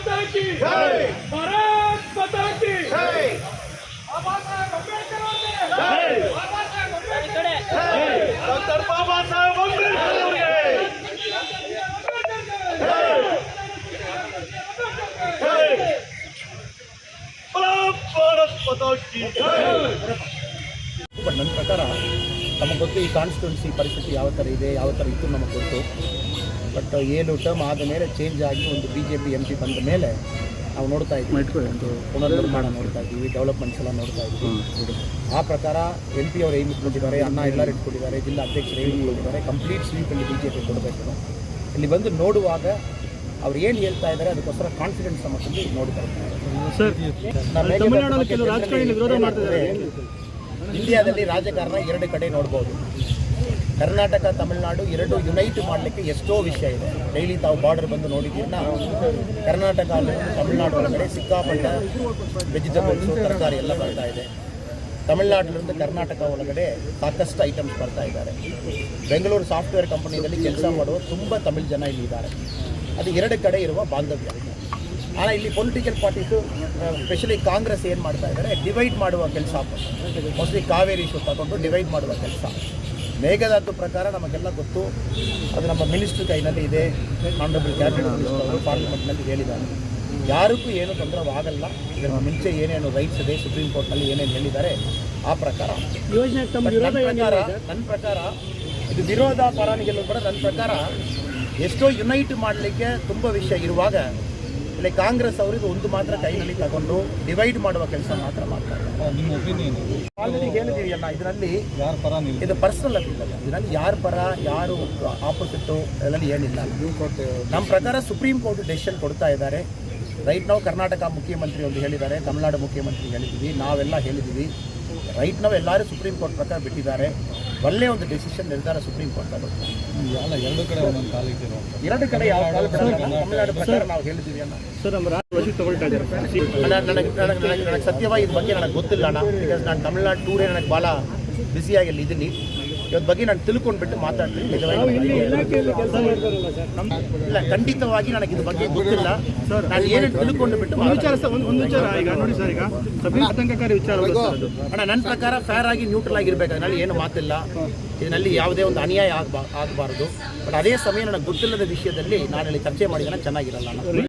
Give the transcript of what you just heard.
माता की जय, भारत माता की जय, बाबा साहेब अंबेडकर जय, बाबा साहेब अंबेडकर जय, डॉक्टर बाबा साहेब अंबेडकर ಬಟ್ ನನ್ನ ಪ್ರಕಾರ ನಮಗೆ ಗೊತ್ತು ಈ ಕಾನ್ಸ್ಟಿಟ್ಯೂನ್ಸಿ ಪರಿಸ್ಥಿತಿ ಯಾವ ಥರ ಇದೆ, ಯಾವ ಥರ ಇತ್ತು ನಮಗೆ ಗೊತ್ತು. ಬಟ್ 7 ಟರ್ಮ್ ಆದ ಮೇಲೆ ಚೇಂಜ್ ಆಗಿ ಒಂದು BJP MP ಬಂದ ಮೇಲೆ ನಾವು ನೋಡ್ತಾ ಇದ್ದೀವಿ, ಒಂದು ಪುನರ್ನಿರ್ಮಾಣ ನೋಡ್ತಾ ಇದ್ದೀವಿ, ಡೆವಲಪ್ಮೆಂಟ್ಸ್ ಎಲ್ಲ ನೋಡ್ತಾ ಇದ್ದೀವಿ. ಆ ಪ್ರಕಾರ MP ಅವರು ಏಮ್ ಇಟ್ಕೊಂಡಿದ್ದಾರೆ, ಅಣ್ಣ ಎಲ್ಲರೂ ಇಟ್ಕೊಂಡಿದ್ದಾರೆ, ಜಿಲ್ಲಾ ಅಧ್ಯಕ್ಷರು ಏಮ್ ಇಟ್ಕೊಂಡಿದ್ದಾರೆ, ಕಂಪ್ಲೀಟ್ ಸ್ವೀಪಲ್ಲಿ BJP ಕೊಡಬೇಕು. ಇಲ್ಲಿ ಬಂದು ನೋಡುವಾಗ ಅವ್ರು ಏನು ಹೇಳ್ತಾ ಇದ್ದಾರೆ ಅದಕ್ಕೋಸ್ಕರ ಕಾನ್ಫಿಡೆನ್ಸ್ ನಮ್ಮಲ್ಲಿ ನೋಡ್ತಾರೆ. ಇಂಡಿಯಾದಲ್ಲಿ ರಾಜಕಾರಣ 2 ಕಡೆ ನೋಡ್ಬೋದು. ಕರ್ನಾಟಕ ತಮಿಳುನಾಡು 2 ಯುನೈಟ್ ಮಾಡಲಿಕ್ಕೆ ಎಷ್ಟೋ ವಿಷಯ ಇದೆ. ಡೈಲಿ ತಾವು ಬಾರ್ಡರ್ ಬಂದು ನೋಡಿದ್ದೀರನ್ನ, ಕರ್ನಾಟಕ ತಮಿಳುನಾಡು ಒಳಗಡೆ ಸಿಕ್ಕಾಪಟ್ಟೆ ವೆಜಿಟಬಲ್ಸು ತರಕಾರಿ ಎಲ್ಲ ಬರ್ತಾ ಇದೆ. ತಮಿಳುನಾಡಿನಿಂದ ಕರ್ನಾಟಕ ಒಳಗಡೆ ಸಾಕಷ್ಟು ಐಟಮ್ಸ್ ಬರ್ತಾ ಇದ್ದಾರೆ. ಬೆಂಗಳೂರು ಸಾಫ್ಟ್ವೇರ್ ಕಂಪನಿಯಲ್ಲಿ ಕೆಲಸ ಮಾಡುವ ತುಂಬ ತಮಿಳು ಜನ ಇಲ್ಲಿ ಇದ್ದಾರೆ. ಅದು 2 ಕಡೆ ಇರುವ ಬಾಂಧವ್ಯ. ஆனால் ಇಲ್ಲಿ ಪೊಲಿಟಿಕಲ್ ಪಾರ್ಟೀಸು ಸ್ಪೆಷಲಿ ಕಾಂಗ್ರೆಸ್ ಏನು ಮಾಡ್ತಾ ಇದ್ದಾರೆ, ಡಿವೈಡ್ ಮಾಡುವ ಕೆಲಸ, ಮೋಸ್ಟ್ಲಿ ಕಾವೇರಿ ಇಶ್ಯೂ ತಗೊಂಡು ಡಿವೈಡ್ ಮಾಡುವ ಕೆಲಸ. ಮೇಘದಾತು ಪ್ರಕಾರ ನಮಗೆಲ್ಲ ಗೊತ್ತು, ಅದು ನಮ್ಮ ಮಿನಿಸ್ಟ್ರ್ ಕೈನಲ್ಲಿ ಇದೆ. ಆನರಬಲ್ ಕ್ಯಾಬಿನೆಟ್ ಮಿನಿಸ್ಟರ್ ಅವರು ಪಾರ್ಲಿಮೆಂಟ್ನಲ್ಲಿ ಹೇಳಿದ್ದಾರೆ, ಯಾರಿಗೂ ಏನು ತೊಂದರೆವಾಗಲ್ಲ. ಇದರ ಮುಂಚೆ ಏನೇನು ರೈಟ್ಸ್ ಇದೆ, ಸುಪ್ರೀಂ ಕೋರ್ಟ್ನಲ್ಲಿ ಏನೇನು ಹೇಳಿದ್ದಾರೆ ಆ ಪ್ರಕಾರ ನನ್ನ ಪ್ರಕಾರ ಇದು ವಿರೋಧ ಪರಾಣಿಗೆಲ್ಲೂ ಕೂಡ ನನ್ನ ಪ್ರಕಾರ ಎಷ್ಟೋ ಯುನೈಟ್ ಮಾಡಲಿಕ್ಕೆ ತುಂಬ ವಿಷಯ ಇರುವಾಗ ಇಲ್ಲಿ ಕಾಂಗ್ರೆಸ್ ಅವರಿಗೆ ಒಂದು ಮಾತ್ರ ಕೈನಲ್ಲಿ ತಗೊಂಡು ಡಿವೈಡ್ ಮಾಡುವ ಕೆಲಸ ಮಾತ್ರ ಮಾಡ್ತಾರೆ. ಆಲ್ರೆಡಿ ಹೇಳಿದ್ದೀವಿ ಅಲ್ಲ, ಇದರಲ್ಲಿ ಇದು ಪರ್ಸನಲ್ ಅಲ್ಲ, ಇದರಲ್ಲಿ ಯಾರ ಪರ ಯಾರು ಆಪೋಸಿಟ್ಟು ಅದರಲ್ಲಿ ಏನಿಲ್ಲ. ನಮ್ಮ ಪ್ರಕಾರ ಸುಪ್ರೀಂ ಕೋರ್ಟ್ ಡೆಸಿಷನ್ ಕೊಡ್ತಾ ಇದ್ದಾರೆ. ರೈಟ್ ನಾವು ಕರ್ನಾಟಕ ಮುಖ್ಯಮಂತ್ರಿ ಒಂದು ಹೇಳಿದ್ದಾರೆ, ತಮಿಳುನಾಡು ಮುಖ್ಯಮಂತ್ರಿ ಹೇಳಿದ್ದೀವಿ, ನಾವೆಲ್ಲ ಹೇಳಿದ್ದೀವಿ. ರೈಟ್ ನಾವು ಎಲ್ಲರೂ ಸುಪ್ರೀಂ ಕೋರ್ಟ್ ಪ್ರಕಾರ ಬಿಟ್ಟಿದ್ದಾರೆ. ಒಳ್ಳೆ ಒಂದು ಡೆಸಿಷನ್ ನಿರ್ಧಾರ ಸುಪ್ರೀಂ ಕೋರ್ಟ್ ಆಗುತ್ತೆ. 2 ಕಡೆ ಒಂದೊಂದು ಕಾಲ ಇಟ್ಟಿರೋ 2 ಕಡೆ ಯಾವ ಕಾಲ ತಮಿಳುನಾಡು ಪ್ರಕಾರ ನಾವು ಹೇಳಿದ್ದೀವಿ ಅಣ್ಣ. ನನಗೆ ಸತ್ಯವಾಗಿ ಇದ್ರ ಬಗ್ಗೆ ನನಗೆ ಗೊತ್ತಿಲ್ಲ ಅಣ್ಣ. ಬಿಕಾಸ್ ನಾನು ತಮಿಳುನಾಡು ಟೂರೇ ನನಗೆ ಭಾಳ ಬ್ಯುಸಿಯಾಗಿ ಅಲ್ಲಿ ಇದ್ದೀನಿ. ಇವತ್ತು ಬಗ್ಗೆ ನಾನು ತಿಳ್ಕೊಂಡ್ಬಿಟ್ಟು ಮಾತಾಡ್ತೀನಿ. ಇಲ್ಲ, ಖಂಡಿತವಾಗಿ ನನಗೆ ಇದ್ರ ಬಗ್ಗೆ ಗೊತ್ತಿಲ್ಲ. ನಾನು ಏನೇನು ತಿಳ್ಕೊಂಡು ಬಿಟ್ಟು ಒಂದು ವಿಚಾರ ಈಗ ನೋಡಿ ಸರ್, ಈಗ ಆತಂಕಕಾರಿ ವಿಚಾರ ಅಣ್ಣ, ನನ್ನ ಪ್ರಕಾರ ಫೇರ್ ಆಗಿ ನ್ಯೂಟ್ರಲ್ ಆಗಿರ್ಬೇಕು. ಅದರಲ್ಲಿ ಏನು ಮಾತಿಲ್ಲ, ಇದರಲ್ಲಿ ಯಾವುದೇ ಒಂದು ಅನ್ಯಾಯ ಆಗಬಾರ್ದು. ಬಟ್ ಅದೇ ಸಮಯ ನನಗೆ ಗೊತ್ತಿಲ್ಲದ ವಿಷಯದಲ್ಲಿ ನಾನು ಇಲ್ಲಿ ಚರ್ಚೆ ಮಾಡಿದ್ರೆ ಚೆನ್ನಾಗಿರಲ್ಲ.